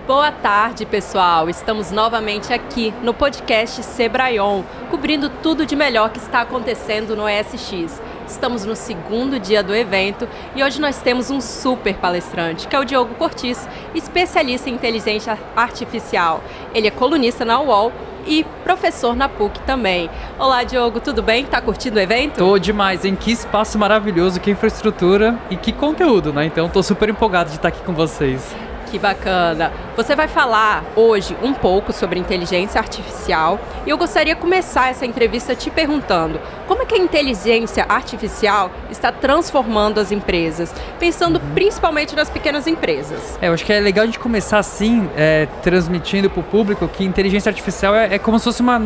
Boa tarde, pessoal. Estamos novamente aqui no podcast Sebrae-On, cobrindo tudo de melhor que está acontecendo no ESX. Estamos no segundo dia do evento e hoje nós temos um super palestrante, que é o Diogo Cortiz, especialista em inteligência artificial. Ele é colunista na UOL e professor na PUC também. Olá, Diogo, tudo bem? Tá curtindo o evento? Tô demais, hein? Que espaço maravilhoso, que infraestrutura e que conteúdo, né? Então tô super empolgado de estar aqui com vocês. Que bacana! Você vai falar hoje um pouco sobre inteligência artificial e eu gostaria de começar essa entrevista te perguntando como é que a inteligência artificial está transformando as empresas, pensando principalmente nas pequenas empresas. Eu acho que é legal a gente começar assim, transmitindo para o público que inteligência artificial é como se fosse uma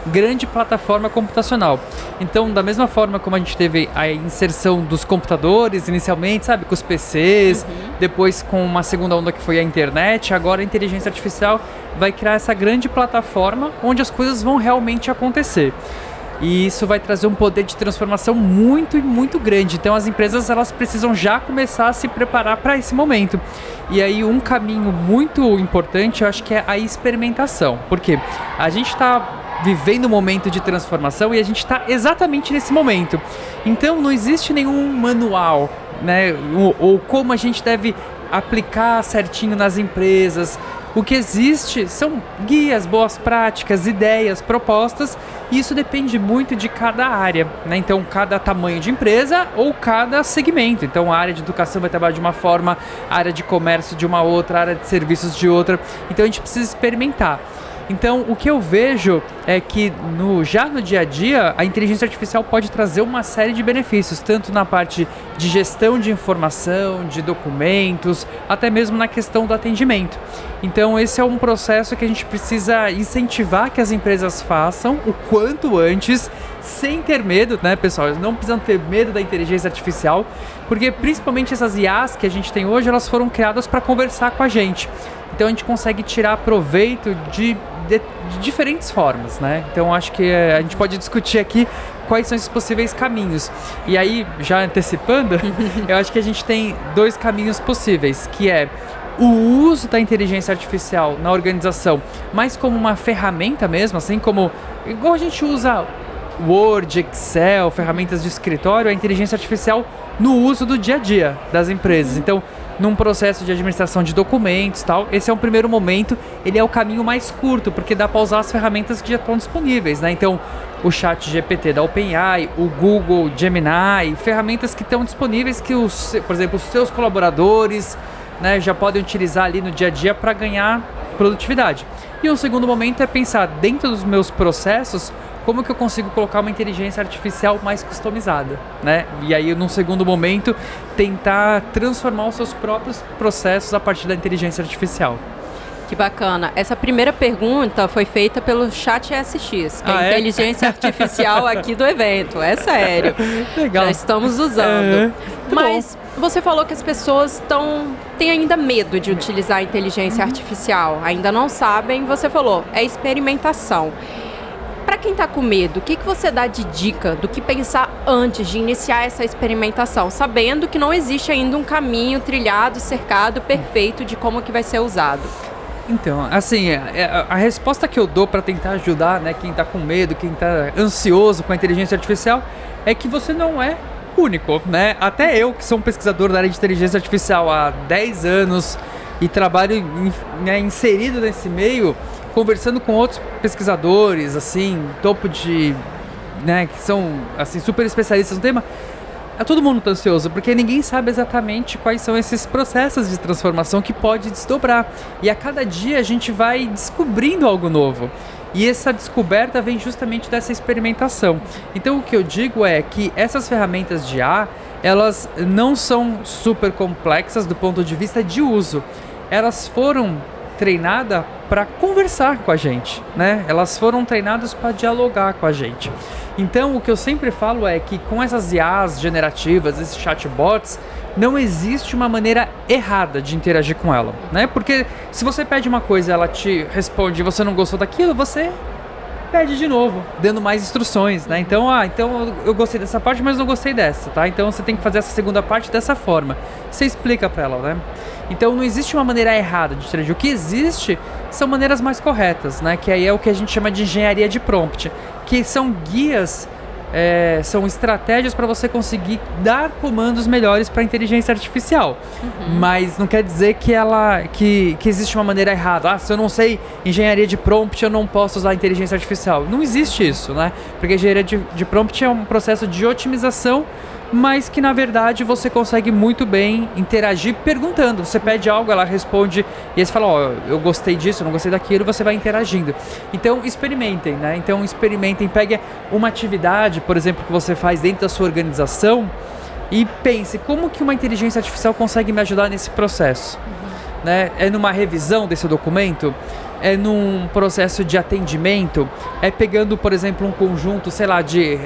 grande plataforma computacional. Então, da mesma forma como a gente teve a inserção dos computadores inicialmente, sabe, com os PCs, depois com uma segunda onda que foi a internet, agora a inteligência artificial vai criar essa grande plataforma onde as coisas vão realmente acontecer. E isso vai trazer um poder de transformação muito grande. Então as empresas elas precisam já começar a se preparar para esse momento. E aí um caminho muito importante eu acho que é a experimentação. Porque a gente está vivendo um momento de transformação e a gente está exatamente nesse momento. Então não existe nenhum manual, né? Ou como a gente deve aplicar certinho nas empresas. O que existe são guias, boas práticas, ideias, propostas, e isso depende muito de cada área, né? Então, cada tamanho de empresa ou cada segmento. Então, a área de educação vai trabalhar de uma forma, a área de comércio de uma outra, a área de serviços de outra. Então, a gente precisa experimentar. Então, o que eu vejo é que já no dia a dia, a inteligência artificial pode trazer uma série de benefícios, tanto na parte de gestão de informação, de documentos, até mesmo na questão do atendimento. Então, esse é um processo que a gente precisa incentivar que as empresas façam o quanto antes, sem ter medo, né, pessoal? Eles não precisam ter medo da inteligência artificial, porque principalmente essas IAs que a gente tem hoje, elas foram criadas para conversar com a gente. Então, a gente consegue tirar proveito de diferentes formas, né? Então acho que a gente pode discutir aqui quais são esses possíveis caminhos. E aí, já antecipando, eu acho que a gente tem dois caminhos possíveis, que é o uso da inteligência artificial na organização, mais como uma ferramenta mesmo, assim como igual a gente usa Word, Excel, ferramentas de escritório, a inteligência artificial no uso do dia a dia das empresas. Então, num processo de administração de documentos e tal, esse é um primeiro momento, ele é o caminho mais curto, porque dá para usar as ferramentas que já estão disponíveis, né? Então, o ChatGPT da OpenAI, o Google Gemini, ferramentas que estão disponíveis que, por exemplo, os seus colaboradores, né, já podem utilizar ali no dia a dia para ganhar produtividade. E o segundo momento é pensar dentro dos meus processos, como que eu consigo colocar uma inteligência artificial mais customizada, né? E aí, num segundo momento, tentar transformar os seus próprios processos a partir da inteligência artificial. Que bacana. Essa primeira pergunta foi feita pelo ChatSX, que é a inteligência artificial aqui do evento. É sério. Legal. Já estamos usando. Mas você falou que as pessoas têm ainda medo de utilizar a inteligência artificial. Ainda não sabem. Você falou, é experimentação. Para quem está com medo, o que você dá de dica do que pensar antes de iniciar essa experimentação, sabendo que não existe ainda um caminho trilhado, cercado, perfeito de como que vai ser usado? Então, assim, a resposta que eu dou para tentar ajudar, né, quem está com medo, quem está ansioso com a inteligência artificial, é que você não é único, né? Até eu, que sou um pesquisador da área de inteligência artificial há 10 anos e trabalho inserido nesse meio, conversando com outros pesquisadores, assim, topo de, né, que são, assim, super especialistas no tema, todo mundo está ansioso, porque ninguém sabe exatamente quais são esses processos de transformação que pode desdobrar. E a cada dia a gente vai descobrindo algo novo. E essa descoberta vem justamente dessa experimentação. Então o que eu digo é que essas ferramentas de IA, elas não são super complexas do ponto de vista de uso. Elas foram treinadas para conversar com a gente, né? Elas foram treinadas para dialogar com a gente. Então, o que eu sempre falo é que com essas IAs generativas, esses chatbots, não existe uma maneira errada de interagir com ela, né? Porque se você pede uma coisa e ela te responde e você não gostou daquilo, você pede de novo, dando mais instruções, né? Então, eu gostei dessa parte, mas não gostei dessa, tá? Então, você tem que fazer essa segunda parte dessa forma. Você explica para ela, né? Então não existe uma maneira errada de interagir. O que existe são maneiras mais corretas, né? Que aí é o que a gente chama de engenharia de prompt, que são guias, são estratégias para você conseguir dar comandos melhores para a inteligência artificial. Mas não quer dizer que existe uma maneira errada. Se eu não sei engenharia de prompt, eu não posso usar a inteligência artificial. Não existe isso, né? Porque a engenharia de prompt é um processo de otimização, mas que na verdade você consegue muito bem interagir perguntando. Você pede algo, ela responde, e aí você fala, eu gostei disso, eu não gostei daquilo, você vai interagindo. Então experimentem, né? Pegue uma atividade, por exemplo, que você faz dentro da sua organização e pense, como que uma inteligência artificial consegue me ajudar nesse processo? Né? É numa revisão desse documento? É num processo de atendimento? É pegando, por exemplo, um conjunto, sei lá, de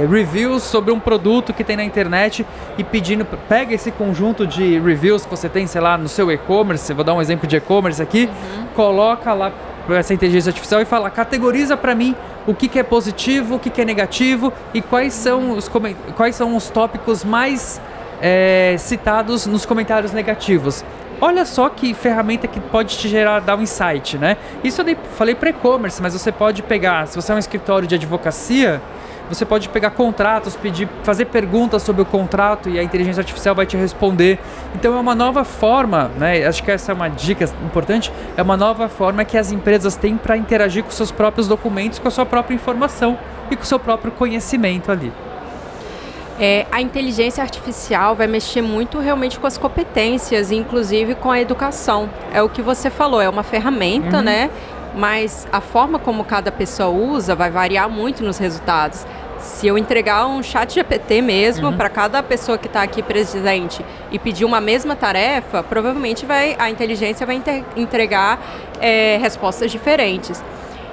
reviews sobre um produto que tem na internet e pedindo, pega esse conjunto de reviews que você tem, sei lá, no seu e-commerce, vou dar um exemplo de e-commerce aqui, coloca lá essa inteligência artificial e fala, categoriza para mim o que é positivo, o que é negativo e quais são os tópicos mais citados nos comentários negativos. Olha só que ferramenta que pode te dar um insight, né? Isso eu falei para e-commerce, mas você pode pegar, se você é um escritório de advocacia, você pode pegar contratos, fazer perguntas sobre o contrato e a inteligência artificial vai te responder. Então é uma nova forma, né? Acho que essa é uma dica importante, é uma nova forma que as empresas têm para interagir com seus próprios documentos, com a sua própria informação e com o seu próprio conhecimento ali. A inteligência artificial vai mexer muito realmente com as competências, inclusive com a educação. É o que você falou, é uma ferramenta, né? Mas a forma como cada pessoa usa vai variar muito nos resultados. Se eu entregar um chat GPT mesmo para cada pessoa que está aqui presente e pedir uma mesma tarefa, provavelmente a inteligência vai entregar respostas diferentes.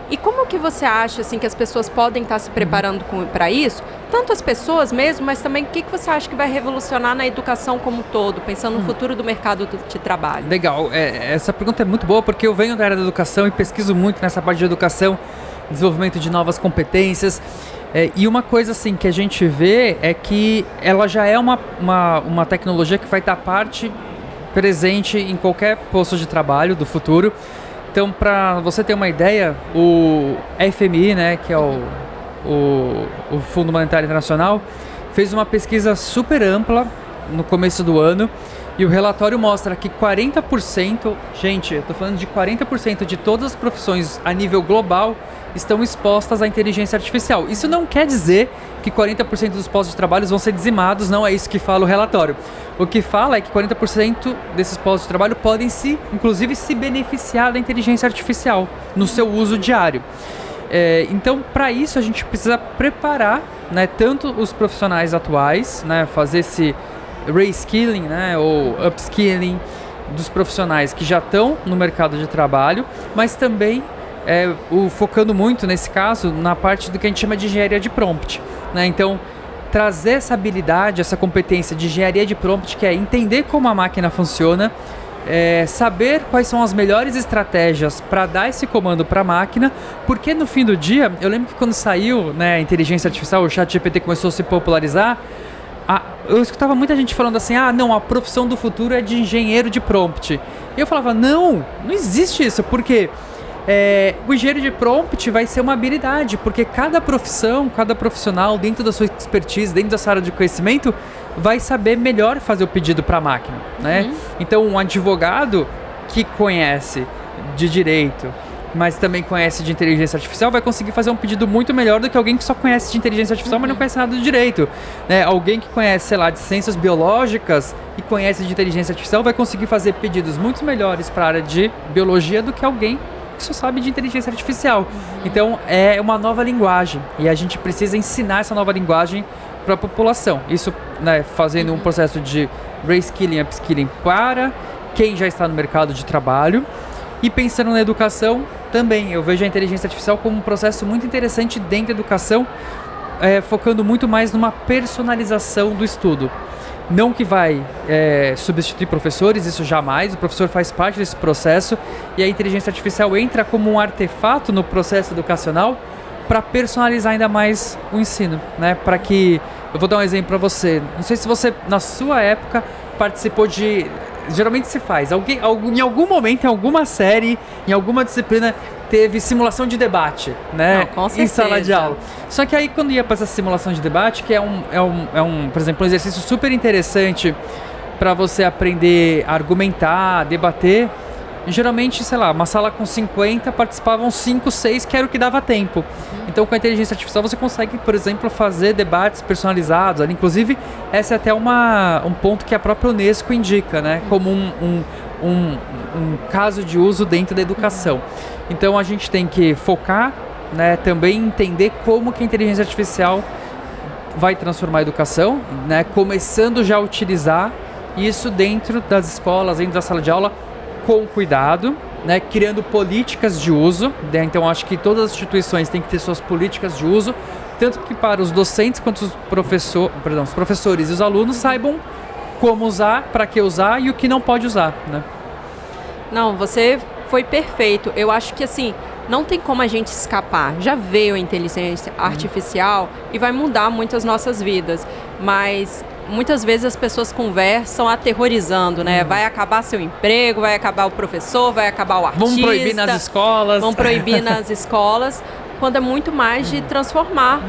E como que você acha assim, que as pessoas podem estar se preparando para isso? Tanto as pessoas mesmo, mas também o que você acha que vai revolucionar na educação como um todo, pensando no futuro do mercado de trabalho? Legal, essa pergunta é muito boa porque eu venho da área da educação e pesquiso muito nessa parte de educação, desenvolvimento de novas competências. E uma coisa assim que a gente vê é que ela já é uma tecnologia que vai estar presente em qualquer posto de trabalho do futuro. Então, para você ter uma ideia, o FMI, né, que é o Fundo Monetário Internacional, fez uma pesquisa super ampla no começo do ano e o relatório mostra que 40%, gente, eu estou falando de 40% de todas as profissões a nível global estão expostas à inteligência artificial. Isso não quer dizer que 40% dos postos de trabalho vão ser dizimados, não é isso que fala o relatório. O que fala é que 40% desses postos de trabalho podem inclusive se beneficiar da inteligência artificial no seu uso diário. Então, para isso a gente precisa preparar, né, tanto os profissionais atuais, né, fazer esse reskilling, né, ou upskilling dos profissionais que já estão no mercado de trabalho, mas também focando muito nesse caso na parte do que a gente chama de engenharia de prompt, né? Então, trazer essa habilidade, essa competência de engenharia de prompt, que é entender como a máquina funciona, saber quais são as melhores estratégias para dar esse comando para a máquina, porque no fim do dia, eu lembro que quando saiu, né, a inteligência artificial, o ChatGPT começou a se popularizar, eu escutava muita gente falando assim, não, a profissão do futuro é de engenheiro de prompt. E eu falava, não existe isso, porque o engenheiro de prompt vai ser uma habilidade, porque cada profissional, dentro da sua expertise, dentro da sua área de conhecimento, vai saber melhor fazer o pedido para a máquina, né? Então, um advogado que conhece de direito, mas também conhece de inteligência artificial, vai conseguir fazer um pedido muito melhor do que alguém que só conhece de inteligência artificial, mas não conhece nada do direito, né? Alguém que conhece, sei lá, de ciências biológicas e conhece de inteligência artificial vai conseguir fazer pedidos muito melhores para a área de biologia do que alguém que só sabe de inteligência artificial. Então, é uma nova linguagem e a gente precisa ensinar essa nova linguagem para a população. Isso, né, fazendo um processo de reskilling, upskilling para quem já está no mercado de trabalho e pensando na educação também. Eu vejo a inteligência artificial como um processo muito interessante dentro da educação, focando muito mais numa personalização do estudo. Não que vai substituir professores, isso jamais, o professor faz parte desse processo e a inteligência artificial entra como um artefato no processo educacional para personalizar ainda mais o ensino, né? Para que, eu vou dar um exemplo para você, não sei se você, na sua época, participou de geralmente se faz. Em algum momento, em alguma série, em alguma disciplina, teve simulação de debate, né? Não, com certeza. Em sala de aula. Só que aí quando ia para essa simulação de debate, que é por exemplo, um exercício super interessante para você aprender a argumentar, debater. Geralmente, sei lá, uma sala com 50, participavam 5, 6, que era o que dava tempo. Então, com a inteligência artificial, você consegue, por exemplo, fazer debates personalizados. Inclusive, esse é até um ponto que a própria Unesco indica, né? Como um caso de uso dentro da educação. Então, a gente tem que focar, né? Também entender como que a inteligência artificial vai transformar a educação, né? Começando já a utilizar isso dentro das escolas, dentro da sala de aula, com cuidado, né, criando políticas de uso, né? Então acho que todas as instituições têm que ter suas políticas de uso, tanto que para os docentes quanto os professores e os alunos saibam como usar, para que usar e o que não pode usar, né? Não, você foi perfeito. Eu acho que assim, não tem como a gente escapar. Já veio a inteligência artificial e vai mudar muito as nossas vidas, mas muitas vezes as pessoas conversam aterrorizando, né? Vai acabar seu emprego, vai acabar o professor, vai acabar o artista. Vão proibir nas escolas. Vão proibir nas escolas, quando é muito mais de transformar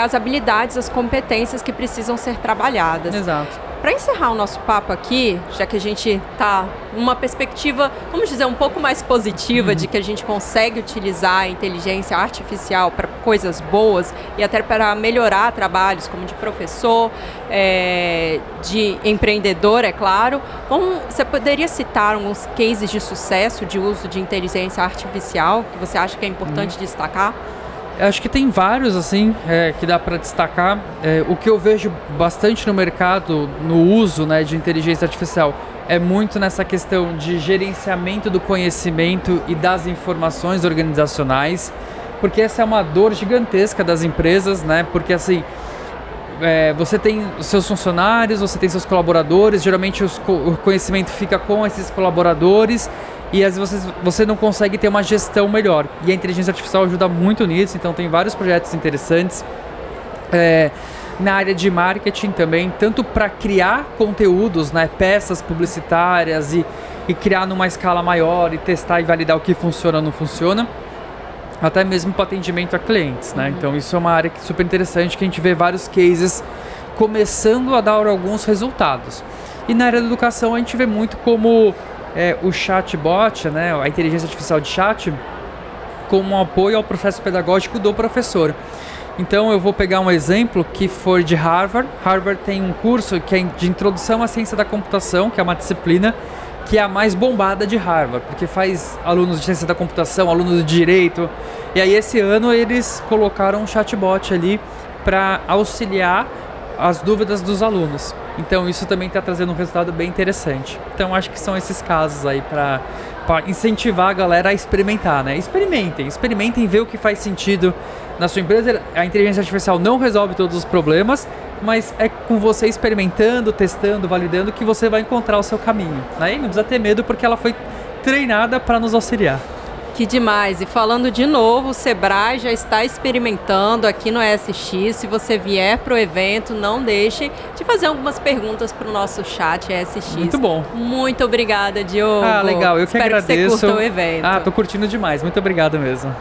as habilidades, as competências que precisam ser trabalhadas. Exato. Para encerrar o nosso papo aqui, já que a gente está numa perspectiva, vamos dizer, um pouco mais positiva de que a gente consegue utilizar a inteligência artificial para coisas boas e até para melhorar trabalhos como de professor, de empreendedor, é claro. Você poderia citar alguns cases de sucesso de uso de inteligência artificial que você acha que é importante destacar? Eu acho que tem vários, assim, que dá para destacar. O que eu vejo bastante no mercado, no uso, né, de inteligência artificial, é muito nessa questão de gerenciamento do conhecimento e das informações organizacionais, porque essa é uma dor gigantesca das empresas, né? Porque, assim, você tem os seus funcionários, você tem seus colaboradores, geralmente o conhecimento fica com esses colaboradores, e às vezes você não consegue ter uma gestão melhor. E a inteligência artificial ajuda muito nisso, então tem vários projetos interessantes. Na área de marketing também, tanto para criar conteúdos, né, peças publicitárias e criar numa escala maior e testar e validar o que funciona ou não funciona, até mesmo para atendimento a clientes, né? Então isso é uma área super interessante, que a gente vê vários cases começando a dar alguns resultados. E na área da educação a gente vê muito como o chatbot, né, a inteligência artificial de chat, como um apoio ao processo pedagógico do professor. Então eu vou pegar um exemplo que foi de Harvard. Harvard tem um curso que é de Introdução à Ciência da Computação, que é uma disciplina que é a mais bombada de Harvard, porque faz alunos de ciência da computação, alunos de direito. E aí esse ano eles colocaram um chatbot ali para auxiliar as dúvidas dos alunos. Então isso também está trazendo um resultado bem interessante. Então acho que são esses casos aí para incentivar a galera a experimentar, né? Experimentem ver o que faz sentido na sua empresa. A inteligência artificial não resolve todos os problemas, mas é com você experimentando, testando, validando que você vai encontrar o seu caminho, né? E não precisa ter medo, porque ela foi treinada para nos auxiliar. Que demais! E falando de novo, o Sebrae já está experimentando aqui no ESX. Se você vier para o evento, não deixe de fazer algumas perguntas para o nosso chat ESX. Muito bom. Muito obrigada, Diogo. Legal. Eu que agradeço. Espero que você curta o evento. Tô curtindo demais. Muito obrigado mesmo.